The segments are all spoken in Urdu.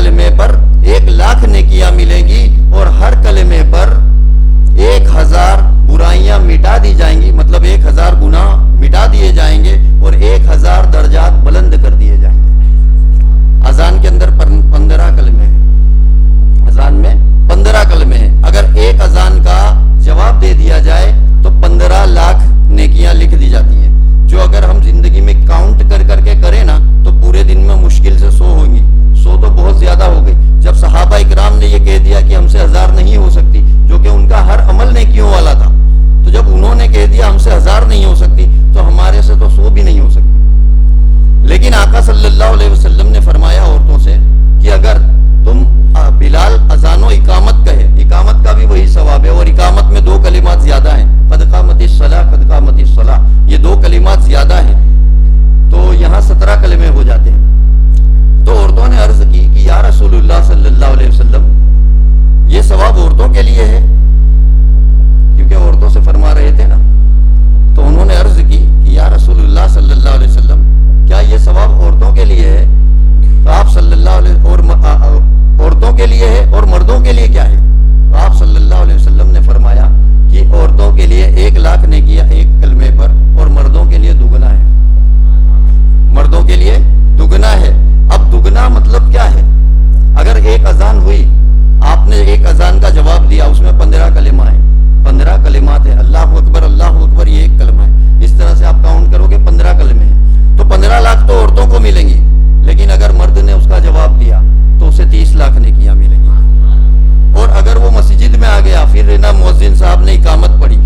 کلمے پر 1,00,000 نیکیاں ملیں گی اور ہر کلمے پر 1,000 برائیاں مٹا دی جائیں گی، مطلب 1,000 گناہ مٹا دیے جائیں گے اور 1,000 درجات بلند کر دیے جائیں گے۔ اذان کے اندر 15 کلمے ہیں، اذان میں 15 کلمے ہیں۔ اگر ایک اذان کا جواب دے دیا جائے تو 15,00,000 نیکیاں لکھ دی جاتی ہیں، جو اگر ہم زندگی میں کاؤنٹ کر کر کے کریں نا تو پورے دن میں مشکل سے 100 ہوں گی، 100 تو بہت زیادہ ہو گئی۔ جب صحابہ اکرام نے یہ کہہ دیا کہ ہم سے 1000 نہیں ہو سکتی، جو کہ ان کا ہر عمل نیکیوں والا تھا، تو جب انہوں نے کہہ دیا ہم سے 1000 نہیں ہو سکتی تو ہمارے سے تو 100 بھی نہیں ہو سکتی۔ لیکن آقا صلی اللہ علیہ وسلم نے فرمایا عورتوں سے کہ اگر تم بلال اذان و اقامت کہے، اقامت کا بھی وہی ثواب ہے، اور اقامت میں 2 کلمات زیادہ ہیں، قد قامت الصلاۃ، قد قامت الصلاۃ، یہ 2 کلمات زیادہ ہیں، تو یہاں 17 کلمے ہو جاتے ہیں۔ تو عورتوں نے عرض کی کہ یا رسول اللہ صلی اللہ علیہ وسلم، یہ ثواب عورتوں کے لیے ہے، کیونکہ عورتوں سے فرما رہے تھے نا، تو انہوں نے عرض کی کہ یا رسول اللہ صلی اللہ علیہ وسلم، کیا یہ ثواب عورتوں کے لیے ہے؟ تو آپ صلی اللہ علیہ عورتوں کے لیے ہے اور مردوں کے لیے کیا ہے؟ تو آپ صلی اللہ علیہ وسلم نے فرمایا کہ عورتوں کے لیے 1,00,000 نیکیاں ایک کلمے پر، اور مردوں کے لیے دگنا ہے، مردوں کے لیے دگنا ہے۔ اب دگنا مطلب کیا ہے؟ اگر ایک اذان ہوئی، آپ نے ایک اذان کا جواب دیا، اس میں 15 کلمہ ہیں، 15 کلمات ہیں، اللہ اکبر یہ ایک کلمہ ہے، اس طرح سے آپ کاؤنٹ کرو گے 15 کلمے ہیں، تو 15,00,000 تو عورتوں کو ملیں گی، لیکن اگر مرد نے اس کا جواب دیا تو اسے 30,00,000 نیکیاں ملیں گی۔ اور اگر وہ مسجد میں آ گیا، پھر نا مؤذن صاحب نے اقامت پڑھی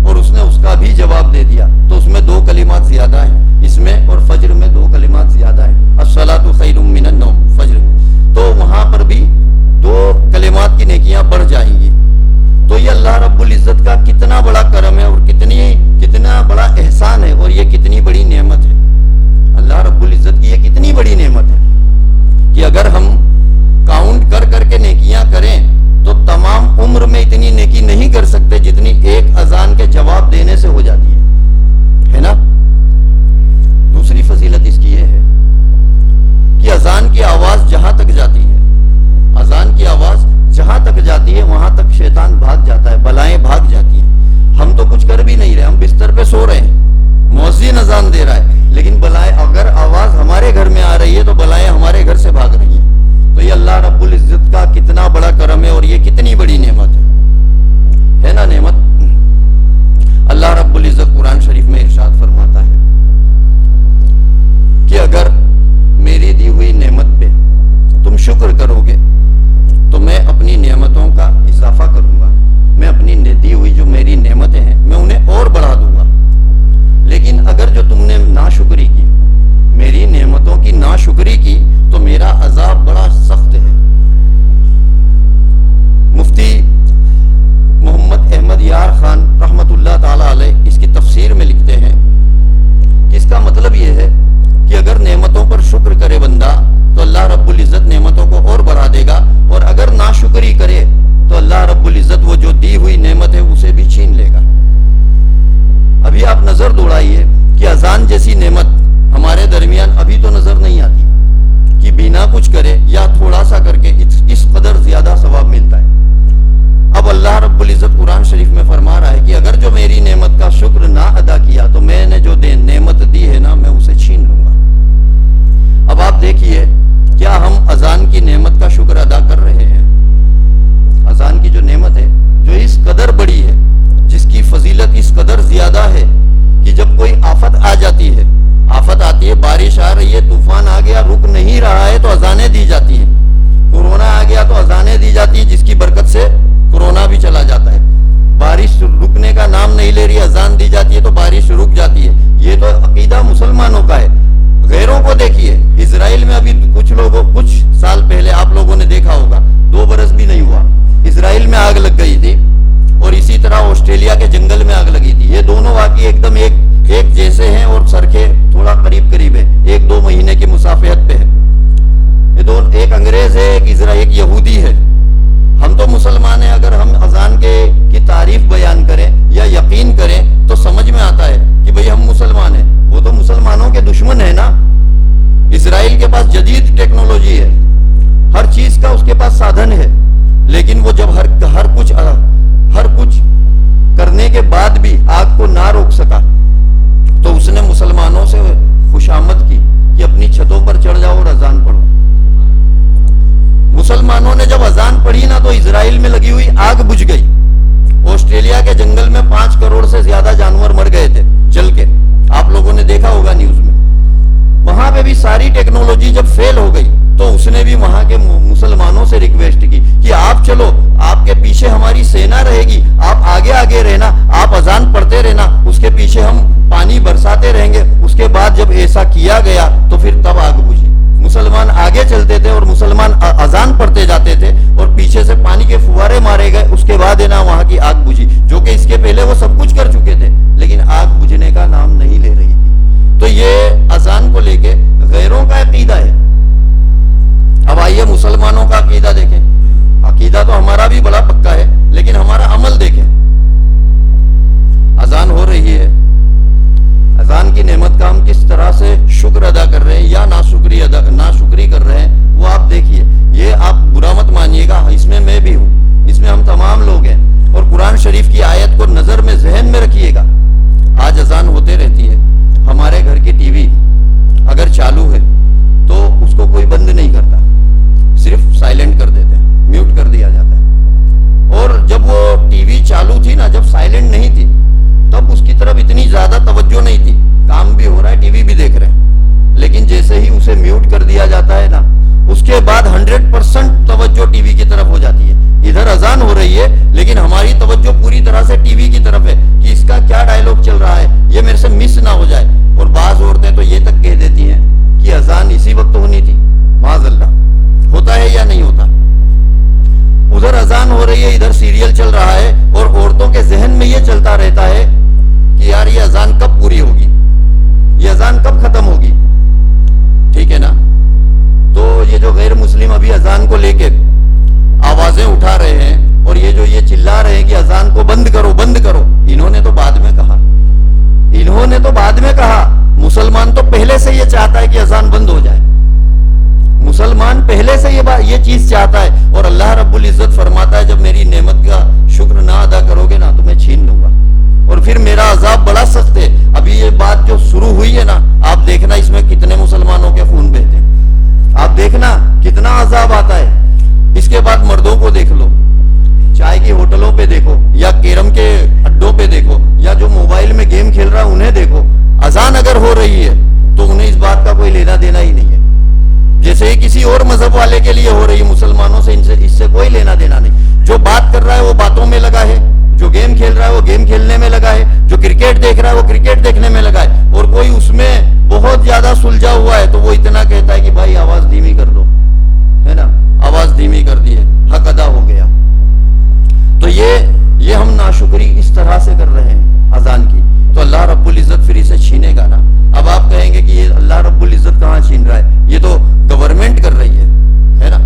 اور اس نے اس کا بھی جواب دے دیا، تو اس میں 2 کلمات زیادہ ہیں، اس میں اور فجر میں 2 کلمات زیادہ ہیں، الصلاۃ خیر من النوم، فجر میں، تو وہاں پر بھی 2 کلمات کی نیکیاں بڑھ جائیں گی۔ تو یہ اللہ رب العزت کا کتنا بڑا کرم ہے اور کتنا بڑا احسان ہے، اور یہ کتنی بڑی نعمت ہے، اللہ رب العزت کی یہ کتنی بڑی نعمت ہے کہ اگر ہم کاؤنٹ کر کر کے نیکیاں کریں تو تمام عمر میں اتنی نیکی نہیں کر سکتے جتنی ایک اذان کے جواب دینے سے ہو جاتی ہے نا۔ دوسری فضیلت اس کی یہ ہے کہ اذان کی آواز جہاں تک جاتی ہے، اذان کی آواز جہاں تک جاتی ہے وہاں تک شیطان بھاگ جاتا ہے، بلائیں بھاگ جاتی ہیں۔ ہم تو کچھ کر بھی نہیں رہے، ہم بستر پہ سو رہے ہیں، مؤذن اذان دے رہا ہے، لیکن بلائیں اگر آواز ہمارے گھر میں آ رہی ہے تو بلائیں ہمارے گھر سے بھاگ رہی ہیں۔ تو یہ اللہ رب العزت کا کتنا بڑا کرم ہے اور یہ کتنی بڑی نعمت ہے نا نعمت۔ اللہ رب العزت قرآن شریف میں ارشاد فرماتا ہے کہ اگر میری دی ہوئی نعمت پہ تم شکر کرو گے تو میں اپنی نعمتوں کا اضافہ کروں گا، میں اپنی دی ہوئی جو میری نعمتیں ہیں میں انہیں اور بڑھا دوں گا۔ لیکن اگر جو تم نے ناشکری کی، میری نعمتوں کی ناشکری کی، تو میرا عذاب بڑا سخت ہے۔ مفتی کے پاس سادھن ہے، لیکن وہ جب ہر کچھ کرنے کے بعد بھی آگ کو نہ روک سکا تو اس نے مسلمانوں سے خوشامد کی کہ اپنی چھتوں پر چڑھ جاؤ اور اذان پڑھو۔ مسلمانوں نے جب اذان پڑھی نا تو اسرائیل میں لگی ہوئی آگ بجھ گئی۔ آسٹریلیا کے جنگل میں 5 کروڑ سے زیادہ جانور مر گئے تھے جل کے، آپ لوگوں نے دیکھا ہوگا نیوز میں۔ وہاں پہ بھی ساری ٹیکنالوجی جب فیل ہو گئی تو اس نے بھی وہاں کے مسلمانوں سے ریکویسٹ کی کہ آپ چلو، آپ کے پیچھے ہماری سینا رہے گی، آپ آگے آگے رہنا، آپ اذان پڑھتے رہنا، اس کے پیچھے ہم پانی برساتے رہیں گے۔ اس کے بعد جب ایسا کیا گیا تو پھر تب آگ بجھی۔ مسلمان آگے چلتے تھے اور مسلمان اذان پڑھتے جاتے تھے اور پیچھے سے پانی کے فوارے مارے گئے، اس کے بعد ہے نا وہاں کی آگ بجھی، جو کہ اس کے پہلے وہ سب کچھ کر چکے تھے، لیکن آگ بجھنے کا نام نہیں لے رہی تھی۔ تو یہ اذان کو لے کے غیروں کا عقیدہ ہے۔ اب آئیے مسلمانوں کا عقیدہ دیکھیں۔ عقیدہ تو ہمارا بھی بڑا پکا ہے، لیکن ہمارا عمل دیکھیں۔ اذان ہو رہی ہے، اذان کی نعمت کا ہم کس طرح سے شکر ادا کر رہے ہیں یا ناشکری کر رہے ہیں، وہ آپ دیکھیے۔ یہ آپ برا مت مانیے گا، اس میں میں بھی ہوں، اس میں ہم تمام لوگ ہیں۔ اور قرآن شریف کی آیت کو نظر میں ذہن میں رکھیے گا۔ آج اذان ہوتے رہتی ہے، ہمارے گھر کی ٹی وی اگر چالو ہے تو اس کو کوئی بند نہیں کرتا، صرف سائلنٹ کر دیتے ہیں، میوٹ کر دیا جاتا ہے۔ اور جب وہ ٹی وی چالو تھی نا، جب سائلنٹ نہیں تھی، تب اس کی طرف اتنی زیادہ توجہ نہیں تھی، کام بھی ہو رہا ہے، ٹی وی بھی دیکھ رہے ہیں۔ لیکن جیسے ہی اسے میوٹ کر دیا جاتا ہے نا، اس کے بعد 100% توجہ ٹی وی کی طرف ہو جاتی ہے۔ ادھر اذان ہو رہی ہے لیکن ہماری توجہ پوری طرح سے ٹی وی کی طرف ہے کہ اس کا کیا ڈائلاگ چل رہا ہے، یہ میرے سے مس نہ ہو جائے۔ اور بعض عورتیں تو یہ تک کہہ دیتی ہیں کہ اذان اسی وقت ہونی تھی۔ معاذ اللہ، ہوتا ہے یا نہیں ہوتا؟ ادھر اذان ہو رہی ہے، ادھر سیریل چل رہا ہے، اور عورتوں کے ذہن میں یہ چلتا رہتا ہے کہ یار یہ اذان کب پوری ہوگی، یہ اذان کب ختم ہوگی، ٹھیک ہے نا؟ تو یہ جو غیر مسلم ابھی اذان کو لے کے آوازیں اٹھا رہے ہیں اور یہ چلا رہے ہیں کہ اذان کو بند کرو بند کرو، انہوں نے تو بعد میں کہا، مسلمان تو پہلے سے یہ چاہتا ہے کہ اذان بند ہو جائے، مسلمان پہلے سے یہ چیز چاہتا ہے۔ اور اللہ رب العزت فرماتا ہے جب میری نعمت کا شکر نہ ادا کرو گے نا تو میں چھین لوں گا، اور پھر میرا عذاب بڑا سخت ہے۔ ابھی یہ بات جو شروع ہوئی ہے نا، آپ دیکھنا اس میں کتنے مسلمانوں کے خون بہتے ہیں، آپ دیکھنا کتنا عذاب آتا ہے۔ اس کے بعد مردوں کو دیکھ لو، چائے کی ہوٹلوں پہ دیکھو، یا کیرم کے اڈوں پہ دیکھو، یا جو موبائل میں گیم کھیل رہا ہے انہیں دیکھو، اذان اگر ہو رہی ہے تو انہیں اس بات کا کوئی لینا دینا ہی نہیں ہے، جیسے ہی کسی اور مذہب والے کے لیے ہو رہی ہے۔ مسلمانوں سے اس سے کوئی لینا دینا نہیں۔ جو بات کر رہا ہے وہ باتوں میں لگا ہے، جو گیم کھیل رہا ہے وہ گیم کھیلنے میں لگا ہے، جو کرکٹ دیکھ رہا ہے وہ کرکٹ دیکھنے میں لگا ہے، اور کوئی اس میں بہت زیادہ سلجھا ہوا ہے تو وہ اتنا کہتا ہے کہ بھائی آواز دھیمی کر دو، ہے نا، آواز دھیمی کر دی ہے، حق ادا ہو گیا۔ تو یہ ہم ناشکری اس طرح سے کر رہے ہیں اذان کی، تو اللہ رب العزت پھر اسے چھینے گا نا۔ اب آپ کہیں گے کہ یہ اللہ رب العزت کہاں چھین رہا ہے، یہ تو گورنمنٹ کر رہی ہے نا۔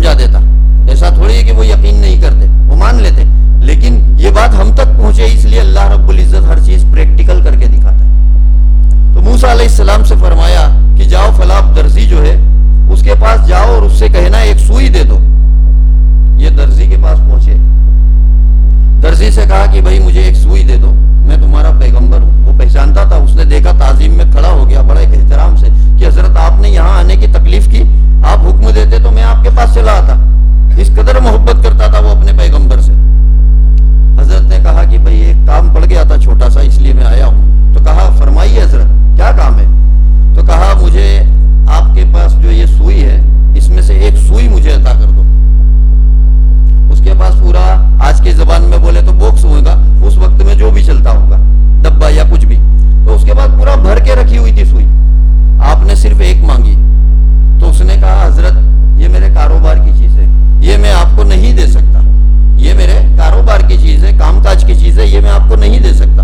پہنچا دیتا. ایسا تھوڑی ہے کہ وہ یقین نہیں کرتے, وہ مان لیتے, لیکن یہ بات ہم تک پہنچے اس لیے اللہ رب العزت ہر چیز پریکٹیکل کر کے دکھاتا ہے. تو موسیٰ علیہ السلام سے فرمایا کہ جاؤ فلاں درزی جو ہے اس کے پاس جاؤ اور اس سے کہنا ایک سوئی دے دو. یہ درزی کے پاس پہنچے, درزی سے کہا کہ بھائی مجھے ایک سوئی دے دو, میں تمہارا پیغمبر ہوں. وہ پہچانتا تھا, اس نے دیکھا تعظیم میں کھڑا ہو گیا بڑے احترام سے کہ حضرت آپ نے یہاں آنے کی تکلیف کی, آپ حکم دیتے تو میں آپ کے پاس چلا آتا. اس قدر محبت کرتا تھا وہ اپنے پیغمبر سے. حضرت نے کہا کہ بھائی ایک کام پڑ گیا تھا چھوٹا سا, اس لیے میں آیا ہوں. تو کہا فرمائیے حضرت کیا کام ہے. تو کہا مجھے آپ کے پاس جو یہ سوئی ہے اس میں سے ایک سوئی مجھے عطا کر دو. اس کے پاس پورا, آج کی زبان میں بولے تو باکس ہوگا, اس وقت میں جو بھی چلتا ہوگا, ڈبہ یا کچھ بھی, تو اس کے بعد پورا بھر کے رکھی ہوئی تھی سوئی. آپ نے صرف ایک مانگی. تو اس نے کہا حضرت یہ میرے کاروبار کی چیز ہے, یہ میں آپ کو نہیں دے سکتا. یہ میرے کاروبار کی چیز ہے, کام کاج کی چیز ہے, یہ میں آپ کو نہیں دے سکتا.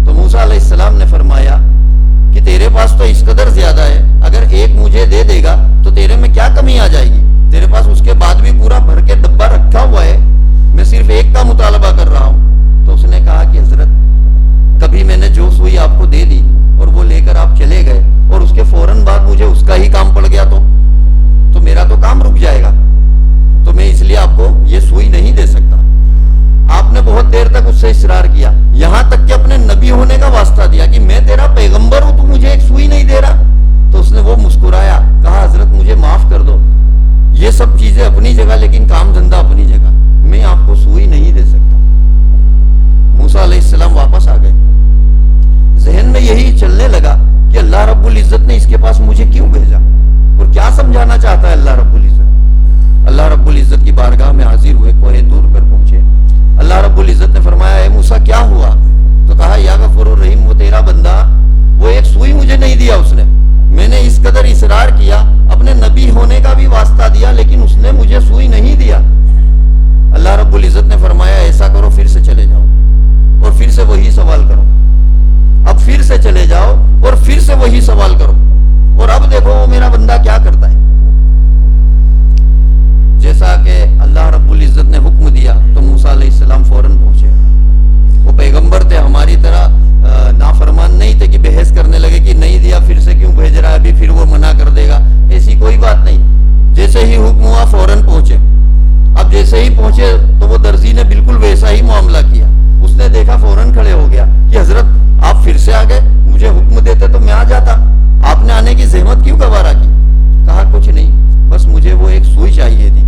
تو موسیٰ علیہ السلام نے فرمایا کہ تیرے پاس تو اس قدر زیادہ ہے, اگر ایک مجھے دے دے گا تو تیرے میں کیا کمی آ جائے گی. تیرے پاس اس کے بعد بھی پورا بھر کے ڈبہ رکھا ہوا ہے, میں صرف ایک کا مطالبہ کر رہا ہوں. تو اس نے کہا کہ حضرت کبھی میں نے جو سوئی آپ کو دے دی اور وہ لے کر آپ چلے گئے اور اس کے فوراً بعد مجھے اس کا ہی کام پڑ گیا تو میرا تو کام رک جائے گا, تو میں اس لیے آپ کو یہ سوئی نہیں دے سکتا. آپ نے بہت دیر تک اس سے اصرار کیا, یہاں تک کہ اپنے نبی ہونے کا واسطہ دیا کہ میں تیرا پیغمبر ہوں, تو مجھے ایک سوئی نہیں دے رہا. تو اس نے وہ مسکرایا, کہا حضرت مجھے معاف کر دو, یہ سب چیزیں اپنی جگہ لیکن کام دھندا اپنی جگہ, میں آپ کو سوئی نہیں دے سکتا. موسیٰ علیہ السلام واپس آ گئے. ذہن میں یہی چلنے لگا کہ اللہ رب العزت نے اس کے پاس مجھے کیوں بھیجا اور کیا سمجھانا چاہتا ہے اللہ رب العزت. اللہ رب العزت کی بارگاہ میں حاضر ہوئے, کوہ طور پر پہنچے. اللہ رب العزت نے فرمایا اے موسیٰ کیا ہوا. تو کہا یا غفور الرحیم, وہ تیرا بندہ وہ ایک سوئی مجھے نہیں دیا اس نے, میں نے اس قدر اصرار کیا, اپنے نبی ہونے کا بھی واسطہ دیا, لیکن اس نے مجھے سوئی نہیں دیا. اللہ رب العزت نے فرمایا ایسا کرو پھر سے چلے جاؤ اور پھر سے وہی سوال کرو. اب پھر سے چلے جاؤ اور پھر سے وہی سوال کرو, اور اب دیکھو وہ میرا بندہ کیا کرتا ہے. جیسا کہ اللہ رب العزت نے حکم دیا تو موسیٰ علیہ السلام فوراً پہنچے. وہ پیغمبر تھے, ہماری طرح نافرمان نہیں تھے کہ بحث کرنے لگے کہ نہیں دیا پھر سے کیوں بھیج رہا ہے, ابھی پھر وہ منع کر دے گا, ایسی کوئی بات نہیں. جیسے ہی حکم ہوا فوراً پہنچے. اب جیسے ہی پہنچے تو وہ درزی نے بالکل ویسا ہی معاملہ کیا. اس نے دیکھا فوراً کھڑے ہو گیا کہ حضرت آپ پھر سے آ گئے, مجھے حکم دیتے تو میں آ جاتا, آپ نے آنے کی زحمت کیوں گوارا کی. کہا کچھ نہیں, بس مجھے وہ ایک سوئی چاہیے تھی.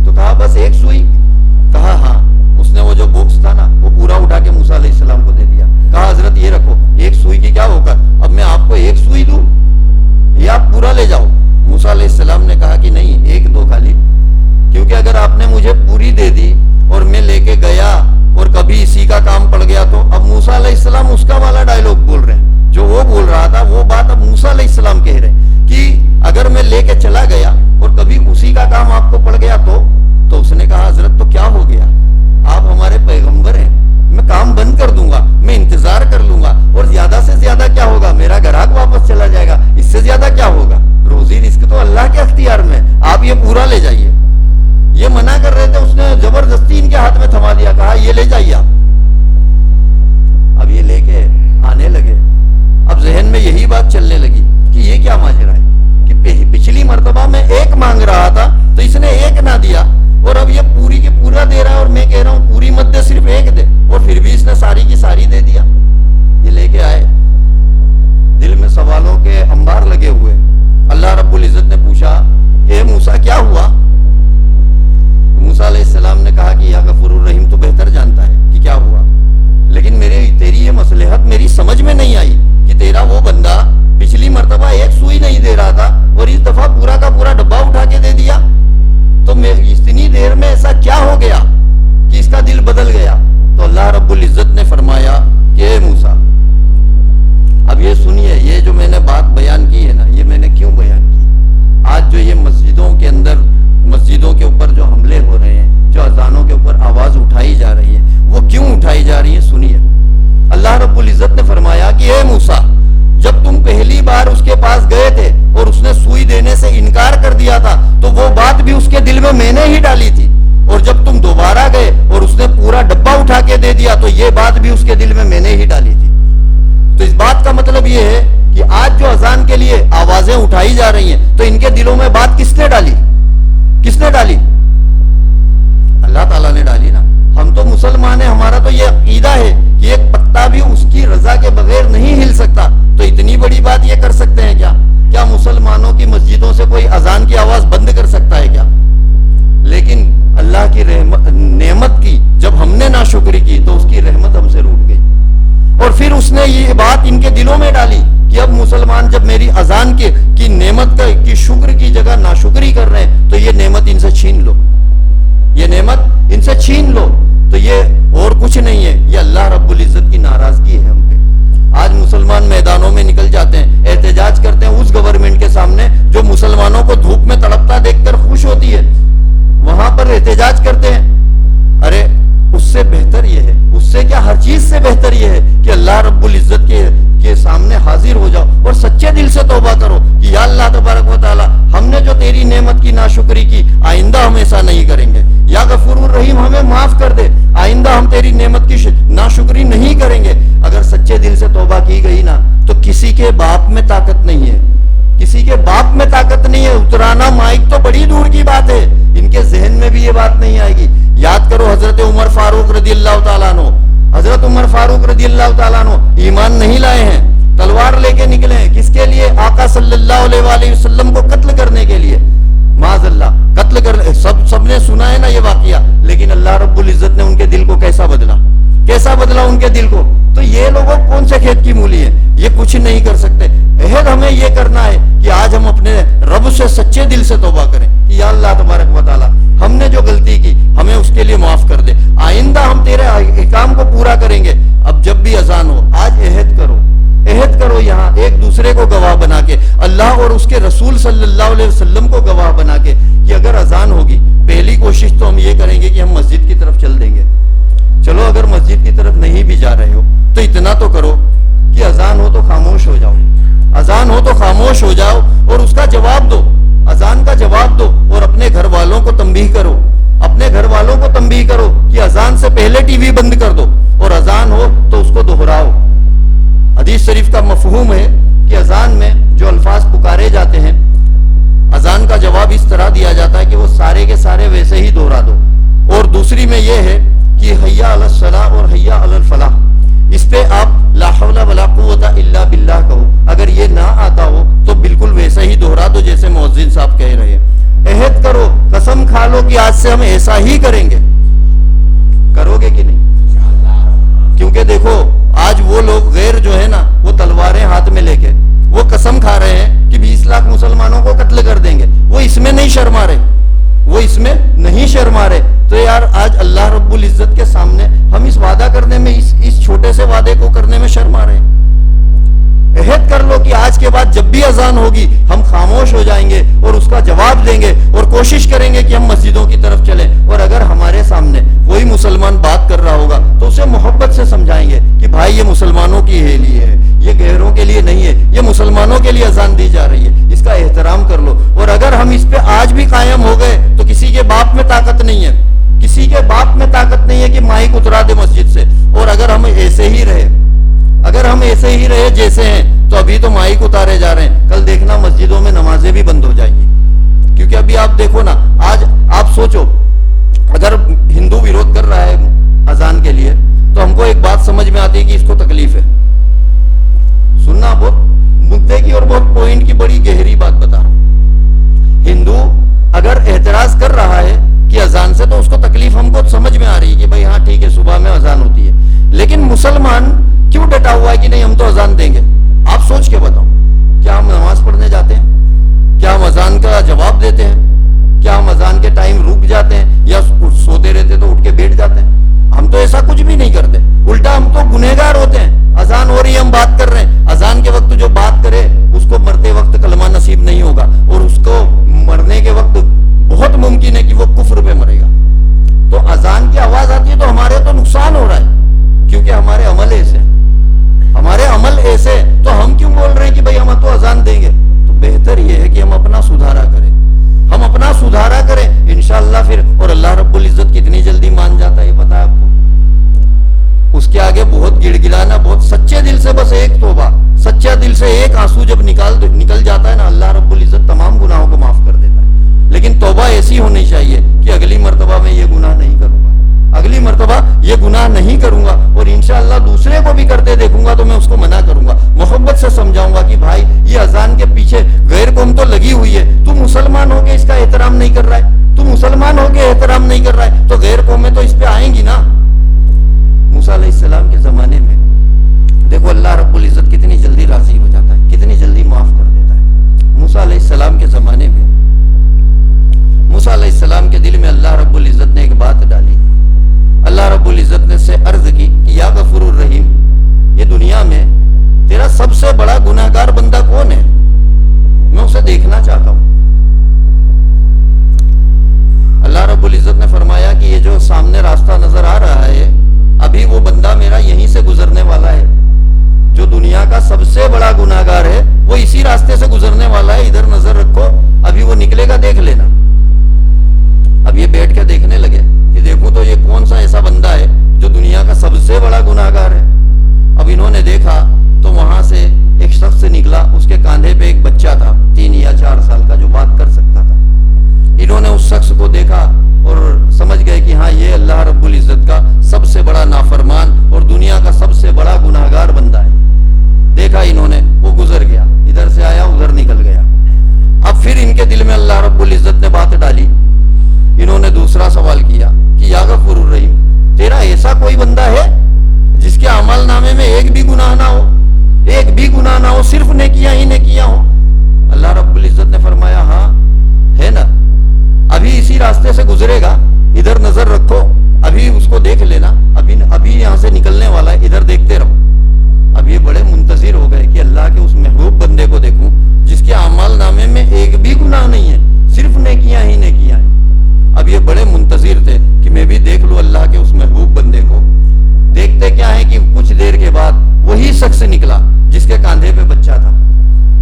تو کہا بس ایک سوئی. کہا ہاں. اس نے وہ جو باکس تھا نا وہ پورا اٹھا کے موسیٰ علیہ السلام کو دے دیا. کہا حضرت یہ رکھو, ایک سوئی کی کیا ہوگا, اب میں آپ کو ایک سوئی دوں, یہ آپ پورا لے جاؤ. موسیٰ علیہ السلام نے کہا کہ نہیں, ایک دو خالی, کیونکہ اگر آپ نے مجھے پوری دے دی اور میں لے کے گیا اور کبھی اسی کا کام پڑ گیا تو اب موسیٰ علیہ السلام اس کا والا ڈائلوگ بول رہے ہیں, جو وہ بول رہا تھا وہ بات اب موسیٰ علیہ السلام کہہ رہے ہیں کہ اگر میں لے کے چلا گیا اور کبھی اسی کا کام آپ کو پڑ گیا تو اس نے کہا حضرت تو کیا ہو گیا, آپ ہمارے پیغمبر ہیں, میں کام بند کر دوں گا, میں انتظار کر لوں گا, اور زیادہ سے زیادہ کیا ہوگا, میرا گراہک واپس چلا جائے گا, اس سے زیادہ کیا ہوگا, روزی رزق تو اللہ کے اختیار میں, آپ یہ پورا لے جائیے. یہ منع کر رہے تھے, اس نے زبردستی ان کے ہاتھ میں تھما دیا, کہا یہ لے جائیے آپ. اب یہ لے کے آنے لگے. اب ذہن میں یہی بات چلنے لگی کہ یہ کیا ماجرا ہے کہ پچھلی مرتبہ میں ایک مانگ رہا تھا تو اس نے ایک نہ دیا, اور اب یہ پوری کی پورا دے رہا ہے, اور میں کہہ رہا ہوں پوری مت دے, صرف ایک دے, اور پھر بھی اس نے ساری کی ساری دے دیا. یہ لے کے آئے, دل میں سوالوں کے انبار لگے ہوئے. اللہ رب العزت نے پوچھا اے موسیٰ کیا ہوا. موسیٰ علیہ السلام نے کہا کہ یا غفور الرحیم تو بہتر جانتا ہے کہ کیا ہوا, لیکن تیری یہ مصلحت میری سمجھ میں نہیں آئی کہ تیرا وہ بندہ پچھلی مرتبہ ایک سوئی نہیں دے رہا تھا اور اس دفعہ پورا کا پورا ڈبہ اٹھا کے دے دیا. دلوں میں نے ہی ڈالی تھی، اور جب تم دوبارہ گئے اور اس نے پورا ڈبہ اٹھا کے دے دیا تو یہ بات بھی اس کے دل میں نے ہی ڈالی تھی۔ تو اس بات کا مطلب یہ ہے کہ آج جو اذان کے لیے آوازیں اٹھائی جا رہی ہیں تو ان کے دلوں میں بات کس نے ڈالی؟ کس نے ڈالی؟ اللہ تعالیٰ نے ڈالی نا۔ ہم تو مسلمان ہیں، ہمارا تو یہ عقیدہ ہے کہ ایک پتا بھی اس کی رضا کے بغیر نہیں ہل سکتا، تو اتنی بڑی بات یہ کر سکتے ہیں کیا؟ کیا مسلمانوں کی مسجدوں سے کوئی اذان کی آواز بند کر سکتا ہے کیا؟ لیکن اللہ کی نعمت کی جب ہم نے ناشکری کی تو اس کی رحمت ہم سے روٹ گئی، اور پھر اس نے یہ بات ان کے دلوں میں ڈالی کہ اب مسلمان جب میری اذان کی نعمت کی شکر کی جگہ ناشکری کر رہے ہیں تو یہ نعمت ان سے چھین لو، یہ نعمت ان سے چھین لو۔ تو یہ اور کچھ نہیں ہے، یہ اللہ رب العزت کی ناراضگی ہے ہم پہ۔ آج مسلمان میدانوں میں نکل جاتے ہیں، احتجاج کرتے ہیں اس گورنمنٹ کے سامنے جو مسلمانوں کو دھوپ میں تڑپتا دیکھ کر خوش ہوتی ہے، وہاں پر احتجاج کرتے ہیں۔ ارے اس سے بہتر یہ ہے، اس سے کیا، ہر چیز سے بہتر یہ ہے کہ اللہ رب العزت کے سامنے حاضر ہو جاؤ اور سچے دل سے توبہ کرو کہ یا اللہ تبارک و تعالی، ہم نے جو تیری نعمت کی ناشکری کی، آئندہ ہم ایسا نہیں کریں گے۔ یا غفور الرحیم، ہمیں معاف کر دے، آئندہ ہم تیری نعمت کی ناشکری نہیں کریں گے۔ اگر سچے دل سے توبہ کی گئی نا تو کسی کے باپ میں طاقت نہیں ہے، کسی کے باپ میں طاقت نہیں ہے، اترانا مائک تو بڑی دور کی بات ہے، ان کے ذہن میں بھی یہ بات نہیں آئے گی۔ یاد کرو حضرت عمر فاروق رضی اللہ تعالیٰ عنہ، حضرت عمر فاروق رضی اللہ تعالیٰ عنہ ایمان نہیں لائے ہیں، تلوار لے کے نکلے ہیں، کس کے لیے؟ آقا صلی اللہ علیہ وآلہ وسلم کو قتل کرنے کے لیے، معاذ اللہ قتل کر، سب نے سنا ہے نا یہ واقعہ، لیکن اللہ رب العزت نے ان کے دل کو کیسا بدلا، کیسا بدلا ان کے دل کو۔ تو یہ لوگوں کون سے کھیت کی مولی ہے، یہ کچھ نہیں کر سکتے۔ عہد ہمیں یہ کرنا ہے کہ آج ہم اپنے رب سے سچے دل سے توبہ کریں کہ یا اللہ تبارک و تعالی، ہم نے جو غلطی کی ہمیں اس کے لیے معاف کر دے، آئندہ ہم تیرے احکام کو پورا کریں گے۔ اب جب بھی اذان ہو آج عہد کرو، عہد کرو، یہاں ایک دوسرے کو گواہ بنا کے، اللہ اور اس کے رسول صلی اللہ علیہ وسلم کو گواہ بنا کے، کہ اگر اذان ہوگی پہلی کوشش تو ہم یہ کریں گے کہ ہم مسجد کی طرف چل دیں گے۔ چلو اگر مسجد کی طرف نہیں بھی جا رہے ہو تو اتنا تو کرو کہ اذان ہو تو خاموش ہو جاؤ، اذان ہو تو خاموش ہو جاؤ اور اس کا جواب دو، اذان کا جواب دو، اور اپنے گھر والوں کو تنبیہ کرو، اپنے گھر والوں کو تنبیہ کرو کہ اذان سے پہلے ٹی وی بند کر دو، اور اذان ہو تو اس کو دہراؤ۔ حدیث شریف کا مفہوم ہے کہ اذان میں جو الفاظ پکارے جاتے ہیں، اذان کا جواب اس طرح دیا جاتا ہے کہ وہ سارے کے سارے ویسے ہی دہرا دو۔ اور دوسری میں یہ ہے کہ حیا علی الصلاۃ اور حیا علی الفلاح، اس پہ آپ لا حول ولا قوت الا باللہ کہو، اگر یہ نہ آتا ہو تو بالکل ویسا ہی دہرا دو جیسے مؤذن صاحب کہہ رہے ہیں۔ عہد کرو، قسم کھا لو کہ آج سے ہم ایسا ہی کریں گے، کرو گے کہ نہیں؟ کیونکہ دیکھو آج وہ لوگ غیر جو ہے نا، وہ تلواریں ہاتھ میں لے کے وہ قسم کھا رہے ہیں کہ 20 لاکھ مسلمانوں کو قتل کر دیں گے، وہ اس میں نہیں شرما رہے، وہ اس میں نہیں شرما رہے۔ تو یار آج اللہ رب العزت کے سامنے ہم اس وعدہ کرنے میں، اس چھوٹے سے وعدے کو کرنے میں شرما رہے ہیں۔ عہد کر لو کہ آج کے بعد جب بھی اذان ہوگی ہم خاموش ہو جائیں گے اور اس کا جواب دیں گے، اور کوشش کریں گے کہ ہم مسجدوں کی طرف چلیں، اور اگر ہمارے سامنے کوئی مسلمان بات کر رہا ہوگا تو اسے محبت سے سمجھائیں گے کہ بھائی یہ مسلمانوں کی ہے لیے ہے، یہ غیروں کے لیے نہیں ہے، یہ مسلمانوں کے لیے اذان دی جا رہی ہے، اس کا احترام کر لو۔ اور اگر ہم اس پہ آج بھی قائم ہو گئے تو کسی کے باپ میں طاقت نہیں ہے، کسی کے باپ میں طاقت نہیں ہے کہ مائک اترا دے مسجد سے۔ اور اگر ہم ایسے ہی رہے، اگر ہم ایسے ہی رہے جیسے ہیں تو ابھی تو مائک اتارے جا رہے ہیں، کل دیکھنا مسجدوں میں نمازیں بھی بند ہو جائیں گی۔ کیونکہ ابھی آپ دیکھو نا، آج آپ سوچو اگر ہندو ویرودھ کر رہا ہے اذان کے لیے تو ہم کو ایک بات سمجھ میں آتی ہے کہ اس کو تکلیف ہے۔ سننا، بہت مدعے کی اور بہت پوائنٹ کی بڑی گہری بات بتا رہا ہوں۔ ہندو اگر اعتراض کر رہا ہے کہ اذان سے تو اس کو تکلیف ہم کو سمجھ میں آ رہی ہے کہ بھائی ہاں ٹھیک ہے صبح میں اذان ہوتی ہے، لیکن مسلمان کیوں ڈٹا ہوا ہے کہ نہیں ہم تو اذان دیں گے؟ آپ سوچ کے بتاؤ، کیا ہم نماز پڑھنے جاتے ہیں؟ کیا ہم اذان کا جواب دیتے ہیں؟ کیا ہم اذان کے ٹائم رک جاتے ہیں یا سوتے رہتے تو اٹھ کے بیٹھ جاتے ہیں؟ ہم تو ایسا کچھ بھی نہیں کرتے، الٹا ہم تو گنہگار ہوتے ہیں۔ اذان ہو رہی ہے ہم بات کر رہے ہیں، اذان کے وقت جو بات کرے اس کو مرتے وقت کلمہ نصیب نہیں ہوگا، اور اس کو مرنے کے وقت بہت ممکن ہے کہ وہ کفر پہ مرے گا۔ تو اذان کی آواز آتی ہے تو ہمارے تو نقصان ہو رہا ہے، کیونکہ ہمارے عمل ایسے، ہمارے عمل ایسے، تو ہم کیوں بول رہے ہیں کہ بھائی ہم تو اذان دیں گے؟ تو بہتر یہ ہے کہ ہم اپنا سدھارا کریں، ہم اپنا سدھارا کریں، انشاءاللہ ایسی ہونی چاہیے کہ اگلی مرتبہ میں یہ گناہ نہیں کروں گا، اگلی مرتبہ یہ گناہ نہیں کروں گا، اور انشاءاللہ دوسرے کو بھی کرتے دیکھوں گا تو میں اس کو منع کروں گا، محبت سے سمجھاؤں گا کہ بھائی یہ اذان کے پیچھے غیر قوم تو لگی ہوئی ہے، تو مسلمان ہو کے اس کا احترام نہیں کر رہا ہے، تو مسلمان ہو کے احترام نہیں کر رہا ہے، تو غیر قومیں تو اس پہ آئیں گی نا۔ موسیٰ علیہ السلام کے زمانے میں دیکھو اللہ رب العزت کتنی جلدی راضی ہو جاتا ہے، کتنی جلدی معاف کر دیتا ہے۔ موسیٰ علیہ السلام کے زمانے میں موسیٰ علیہ السلام کے دل میں اللہ رب العزت نے ایک بات ڈالی، اللہ رب العزت نے سے عرض کی کہ یا غفور الرحیم، یہ دنیا میں تیرا سب سے بڑا گناہگار بندہ کون ہے؟ میں اسے دیکھنا چاہتا ہوں۔ اللہ رب العزت نے فرمایا کہ یہ جو سامنے راستہ نظر آ رہا ہے، ابھی وہ بندہ میرا یہیں سے گزرنے والا ہے، جو دنیا کا سب سے بڑا گناہگار ہے وہ اسی راستے سے گزرنے والا ہے، ادھر نظر رکھو، ابھی وہ نکلے گا دیکھ لینا۔ اب یہ بیٹھ کے دیکھنے لگے کہ دیکھوں تو یہ کون سا ایسا بندہ ہے جو دنیا کا سب سے بڑا گناہگار ہے۔ اب انہوں نے دیکھا تو وہاں سے ایک شخص نکلا، اس کے کاندھے پہ ایک بچہ تھا 3 یا 4 سال کا جو بات کر سکتا تھا۔ انہوں نے اس شخص کو دیکھا اور سمجھ گئے کہ ہاں یہ اللہ رب العزت کا سب سے بڑا نافرمان اور دنیا کا سب سے بڑا گناہگار بندہ ہے۔ دیکھا انہوں نے، وہ گزر گیا، ادھر سے آیا ادھر نکل گیا۔ اب پھر ان کے دل میں اللہ رب العزت نے بات ڈالی، انہوں نے دوسرا سوال کیا کہ یا غفور الرحیم، تیرا ایسا کوئی بندہ ہے جس کے اعمال نامے میں ایک بھی گناہ نہ ہو، ایک بھی گناہ نہ ہو، صرف نیکیاں ہی نیکیاں ہو؟ اللہ رب العزت نے فرمایا ہاں ہے نا، ابھی اسی راستے سے گزرے گا، ادھر نظر رکھو، ابھی اس کو دیکھ لینا، ابھی یہاں سے نکلنے والا ہے، ادھر دیکھتے رہو۔ اب یہ بڑے منتظر ہو گئے کہ اللہ کے اس محبوب بندے کو دیکھوں جس کے اعمال نامے میں ایک بھی گناہ نہیں ہے، صرف نیکیاں ہی نیکیاں ہیں۔ اب یہ بڑے منتظر تھے کہ میں بھی دیکھ لوں اللہ کے اس محبوب بندے کو۔ دیکھتے کیا ہے کہ کچھ دیر کے بعد وہی شخص نکلا جس کے کاندھے پہ بچہ تھا،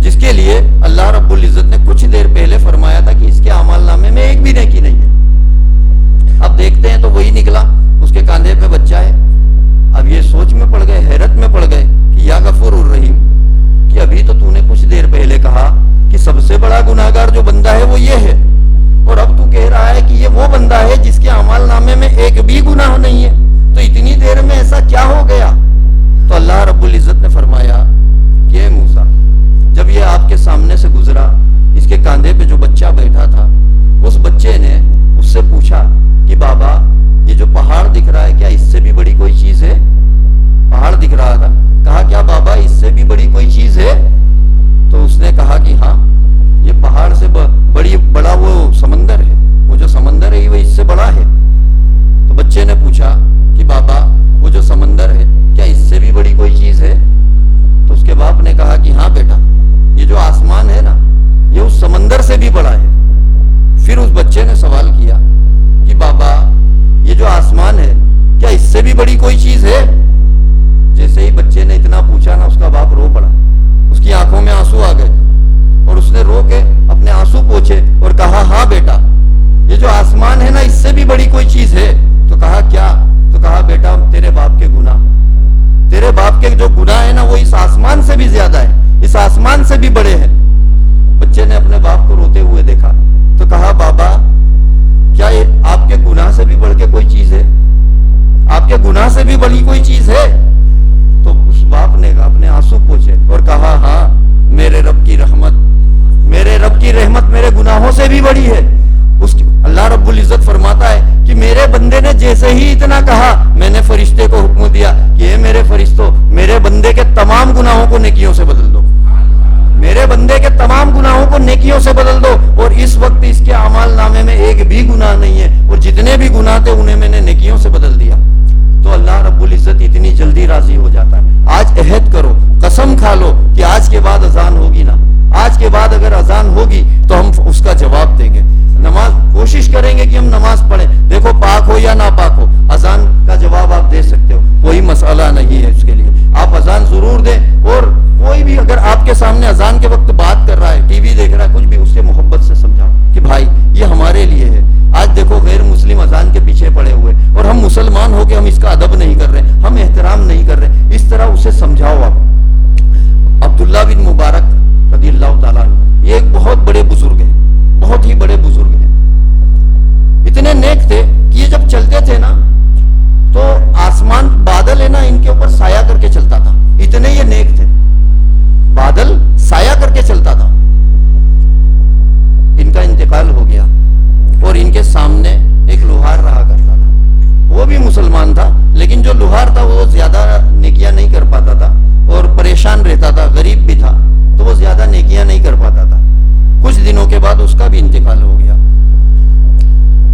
جس کے لیے اللہ رب العزت نے کچھ دیر پہلے فرمایا تھا کہ اس کے اعمال نامے میں ایک بھی نیکی نہیں ہے۔ اب دیکھتے ہیں تو وہی نکلا، اس کے کاندھے پہ بچہ ہے۔ اب یہ سوچ میں پڑ گئے، حیرت میں پڑ گئے کہ یا غفور الرحیم، کہ ابھی تو نے کچھ دیر پہلے کہا کہ سب سے بڑا گناہگار جو بندہ ہے وہ یہ ہے، اور اب تو کہہ رہا ہے کہ یہ وہ بندہ ہے جس کے اعمال نامے میں ایک بھی گناہ نہیں ہے، تو اتنی دیر میں ایسا کیا ہو گیا؟ تو اللہ رب العزت نے فرمایا کہ اے موسیٰ، جب یہ آپ کے سامنے سے گزرا، اس کے کاندھے پہ جو بچہ بیٹھا تھا، اس بچے نے اس سے پوچھا کہ بابا یہ جو پہاڑ دکھ رہا ہے کیا اس سے بھی بڑی کوئی چیز ہے؟ پہاڑ دکھ رہا تھا، کہا کیا بابا اس سے بھی بڑی کوئی چیز ہے؟ تو اس نے کہا کہ ہاں، یہ پہاڑ سے بڑا وہ سمندر ہے، وہ جو سمندر ہے وہ اس سے بڑا ہے۔ تو بچے نے پوچھا کہ بابا وہ جو سمندر ہے کیا اس سے بھی بڑی کوئی چیز ہے؟ تو اس کے باپ نے کہا کہ ہاں بیٹا، یہ جو آسمان ہے نا یہ اس سمندر سے بھی بڑا ہے۔ پھر اس بچے نے سوال کیا کہ بابا یہ جو آسمان ہے کیا اس سے بھی بڑی کوئی چیز ہے؟ جیسے ہی بچے نے اتنا پوچھا نا، اس کا باپ رو پڑا، اس کی آنکھوں میں آنسو آ گئے، اور اس نے رو کے اپنے آنسو پوچھے اور کہا ہاں بیٹا یہ جو آسمان ہے نا اس سے بھی بڑی کوئی چیز ہے۔ تو کہا کیا؟ تو کہا بیٹا تیرے باپ کے گناہ، تیرے باپ کے جو گناہ ہے نا وہ اس آسمان سے بھی زیادہ ہے، اس آسمان سے بھی بڑے ہیں۔ بچے نے اپنے باپ کو روتے ہوئے دیکھا تو کہا بابا کیا یہ آپ کے گناہ سے بھی بڑھ کے کوئی چیز ہے؟ آپ کے گناہ سے بھی بڑی کوئی چیز ہے؟ تو اس باپ نے اپنے آنسو پوچھے اور کہا ہاں، میرے رب کی رحمت، میرے رب کی رحمت میرے گناہوں سے بھی بڑی ہے۔ اللہ رب العزت فرماتا ہے کہ میرے بندے نے جیسے ہی اتنا کہا، میں نے فرشتے کو حکم دیا کہ اے میرے فرشتوں، میرے بندے کے تمام گناہوں کو نیکیوں سے بدل دو، میرے بندے کے تمام گناہوں کو نیکیوں سے بدل دو، اور اس وقت اس کے اعمال نامے میں ایک بھی گناہ نہیں ہے، اور جتنے بھی گناہ تھے انہیں میں نے نیکیوں سے بدل دیا۔ تو اللہ رب العزت اتنی جلدی راضی ہو جاتا ہے۔ آج عہد کرو، قسم کھا لو کہ آج کے بعد اذان ہوگی نا، آج کے بعد اگر اذان ہوگی تو ہم اس کا جواب دیں گے۔ نماز کوشش کریں گے کہ ہم نماز پڑھیں، دیکھو پاک ہو یا نہ پاک ہو، اذان کا جواب آپ دے سکتے ہو، کوئی مسئلہ نہیں ہے اس کے لیے، آپ اذان ضرور دیں۔ اور کوئی بھی اگر آپ کے سامنے اذان کے وقت بات کر رہا ہے، ٹی وی دیکھ رہا ہے، کچھ بھی، اس سے محبت سے سمجھاؤ کہ بھائی یہ ہمارے لیے ہے۔ آج دیکھو غیر مسلم اذان کے پیچھے پڑے ہوئے، اور ہم مسلمان ہو کے ہم اس کا ادب نہیں کر رہے، ہم احترام نہیں کر رہے، اس طرح اسے سمجھاؤ آپ۔ عبداللہ بن مبارک رضی اللہ تعالیٰ عنہ، یہ ایک بہت بڑے بزرگ ہیں، بہت ہی بڑے بزرگ ہیں۔ اتنے نیک تھے کہ یہ جب چلتے تھے نا تو آسمان بادل ہے نا ان کے اوپر سایہ کر کے چلتا تھا، اتنے یہ نیک تھے، بادل سایہ کر کے چلتا تھا۔ ان کا انتقال ہو گیا اور ان کے سامنے ایک لوہار رہا کرتا تھا، وہ بھی مسلمان تھا لیکن جو لوہار تھا وہ زیادہ نیکیاں نہیں کر پاتا تھا اور پریشان رہتا تھا، غریب بھی تھا تو وہ زیادہ نیکیاں نہیں کر پاتا تھا۔ کچھ دنوں کے بعد اس کا بھی انتقال ہو گیا۔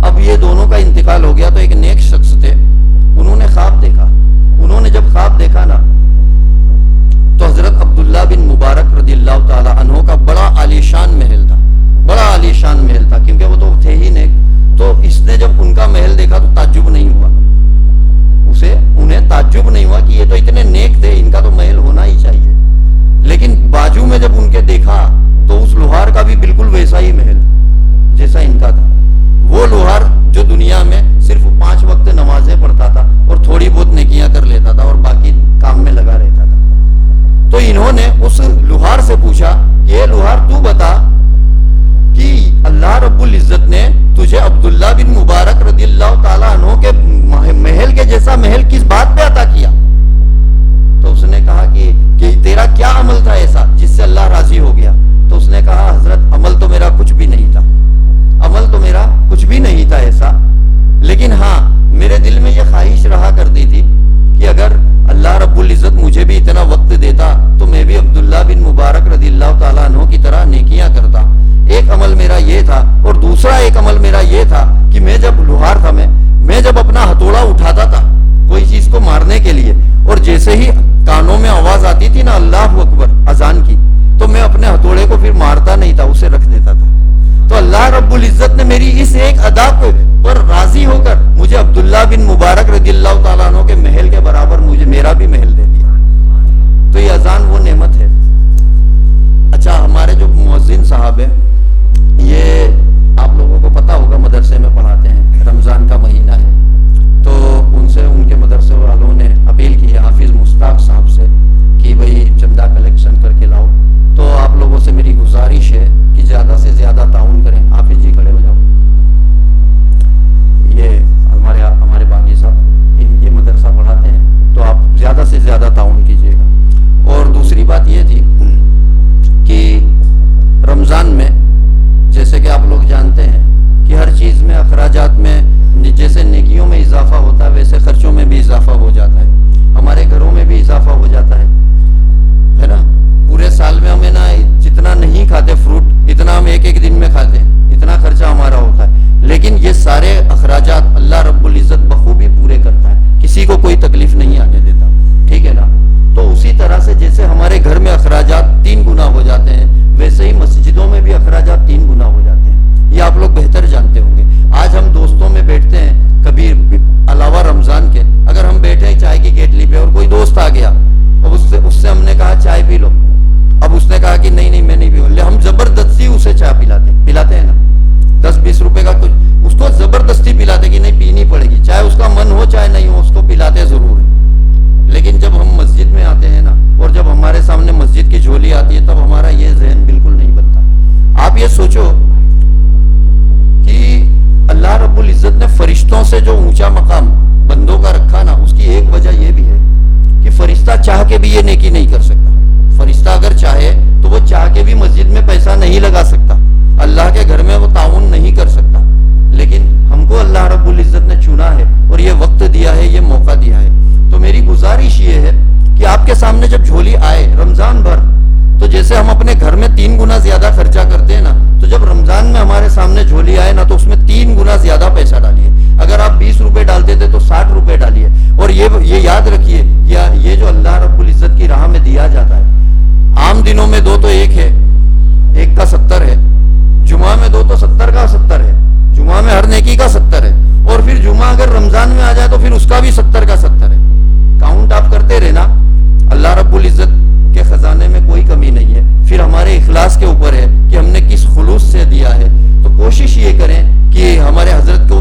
اب یہ دونوں کا انتقال ہو گیا تو ایک نیک شخص تھے، انہوں نے خواب دیکھا۔ انہوں نے جب خواب دیکھا نا تو حضرت عبداللہ بن مبارک رضی اللہ تعالی عنہ کا بڑا عالیشان محل تھا، بڑا عالیشان محل تھا کیونکہ وہ تو تھے ہی نیک۔ تو اس نے جب ان کا محل دیکھا تو تعجب نہیں ہوا، انہیں تعجب نہیں ہوا کہ یہ تو اتنے نیک تھے، ان کا تو محل ہونا ہی چاہیے۔ لیکن باجو میں جب ان کے دیکھا تو اس لوہار کا بھی بالکل ویسا ہی محل جیسا ان کا تھا۔ وہ لوہار جو دنیا میں صرف 5 وقت نمازیں پڑھتا تھا اور تھوڑی بہت نیکیاں کر لیتا تھا اور باقی کام میں لگا رہتا تھا۔ تو انہوں نے اس لوہار سے پوچھا کہ یہ لوہار تو بتا کہ اللہ رب العزت نے تجھے عبداللہ بن مبارک رضی اللہ تعالیٰ عنہ کے محل کے جیسا محل کس بات پہ عطا کیا؟ تو اس نے کہا کہ تیرا کیا عمل تھا ایسا جس سے اللہ راضی ہو گیا؟ تو اس نے کہا حضرت عمل تو میرا کچھ بھی نہیں تھا، عمل تو میرا کچھ بھی نہیں تھا ایسا، لیکن ہاں میرے دل میں یہ خواہش رہا کرتی تھی کہ اگر اللہ رب العزت مجھے بھی اتنا وقت دیتا تو میں بھی عبداللہ بن مبارک رضی اللہ تعالیٰ عنہ کی طرح نیکیاں کرتا۔ ایک عمل میرا یہ تھا، اور دوسرا ایک عمل میرا یہ تھا کہ میں جب لوہار تھا، میں جب اپنا ہتھوڑا اٹھاتا تھا کوئی چیز کو مارنے کے لیے اور جیسے ہی کانوں میں آواز آتی تھی نا اللہ اکبر اذان کی، تو میں اپنے ہتھوڑے کو پھر مارتا نہیں تھا، اسے رکھ دیتا تھا۔ تو اللہ رب العزت نے میری اس ایک ادا پر راضی ہو کر مجھے عبداللہ بن مبارک رضی اللہ تعالیٰ عنہ کے محل کے برابر مجھے میرا بھی محل دے دیا۔ تو یہ اذان وہ نعمت ہے۔ اچھا، ہمارے جو مؤذن صاحب ہیں یہ آپ لوگوں کو پتا ہوگا مدرسے میں پڑھاتے ہیں، رمضان کا مہینہ ہے تو ان سے ان کے مدرسے والوں نے اپیل کی ہے حافظ مشتاق صاحب سے کہ بھئی چندہ کلیکشن کر کے لاؤ۔ تو آپ لوگوں سے میری گزارش ہے کہ زیادہ سے زیادہ تعاون کریں۔ حافظ جی کھڑے ہو جاؤ، یہ ہمارے بانی صاحب یہ مدرسہ پڑھاتے ہیں تو آپ زیادہ سے زیادہ تعاون کیجیے گا۔ اور دوسری بات یہ تھی کہ رمضان میں جیسے کہ آپ لوگ جانتے ہیں کہ ہر چیز میں اخراجات میں جیسے نیکیوں میں اضافہ ہوتا ہے ویسے خرچوں میں بھی اضافہ ہو جاتا ہے، ہمارے گھروں میں بھی اضافہ ہو جاتا ہے نا۔ پورے سال میں ہمیں نا جتنا نہیں کھاتے فروٹ اتنا ہم ایک دن میں کھاتے ہیں، اتنا خرچہ ہمارا ہوتا ہے، لیکن یہ سارے اخراجات اللہ رب العزت بخوبی پورے کرتا ہے، کسی کو کوئی تکلیف نہیں آنے دیتا، ٹھیک ہے نا۔ تو اسی طرح سے جیسے ہمارے گھر میں اخراجات 3 گنا ہو جاتے ہیں ویسے ہی مسجدوں میں بھی اخراجات 3 گنا ہو جاتے ہیں، یہ آپ لوگ بہتر جانتے ہوں گے۔ آج ہم دوستوں میں بیٹھتے ہیں، کبھی علاوہ رمضان کے اگر ہم بیٹھے ہیں چائے کی کیٹلی پہ اور کوئی دوست آ گیا اور اس سے ہم نے کہا چائے پی لو، اب اس نے کہا کہ نہیں میں نہیں پیوں، ہم زبردستی اسے چائے پلاتے ہیں نا، 10-20 روپے کا کچھ اس کو زبردستی پلاتے کہ نہیں پینی پڑے گی، چاہے اس کا من ہو چاہے نہیں ہو، اس کو پلاتے ضرور ہے۔ لیکن جب ہم مسجد میں آتے ہیں نا اور جب ہمارے سامنے مسجد کی جھولی آتی ہے تب ہمارا یہ ذہن بالکل نہیں بنتا۔ آپ یہ سوچو کہ اللہ رب العزت نے فرشتوں سے جو اونچا مقام بندوں کا رکھا نا، اس کی ایک وجہ یہ بھی ہے کہ فرشتہ چاہ کے بھی یہ نیکی نہیں کر سکتا۔ فرشتہ اگر چاہے تو وہ چاہ کے بھی مسجد میں پیسہ نہیں لگا سکتا، اللہ کے گھر میں وہ تعاون نہیں کر سکتا، لیکن ہم کو اللہ رب العزت نے چنا ہے اور یہ وقت دیا ہے، یہ موقع دیا ہے۔ تو میری گزارش یہ ہے کہ آپ کے سامنے جب جھولی آئے رمضان بھر، تو جیسے ہم اپنے گھر میں 3 گنا زیادہ خرچہ کرتے ہیں نا، تو جب رمضان میں ہمارے سامنے جھولی آئے نا تو اس میں 3 گنا زیادہ پیسہ ڈالیے۔ اگر آپ 20 روپے ڈالتے تھے تو 60 روپے ڈالیے، اور یہ یاد رکھیے یہ جو اللہ رب العزت کی راہ میں دیا جاتا ہے، عام دنوں میں 2 تو 1 ہے، 1 کا 70 ہے، جمعہ میں 2 تو 70 کا 70 ہے، جمعہ میں ہر نیکی کا 70 ہے، اور پھر جمعہ اگر رمضان میں آ جائے تو پھر اس کا بھی 70 کا 70 ہے۔ کاؤنٹ آپ کرتے رہنا، اللہ رب العزت کے خزانے میں کوئی کمی نہیں ہے۔ پھر ہمارے اخلاص کے اوپر ہے کہ ہم نے کس خلوص سے دیا ہے۔ تو کوشش یہ کریں کہ ہمارے حضرت کو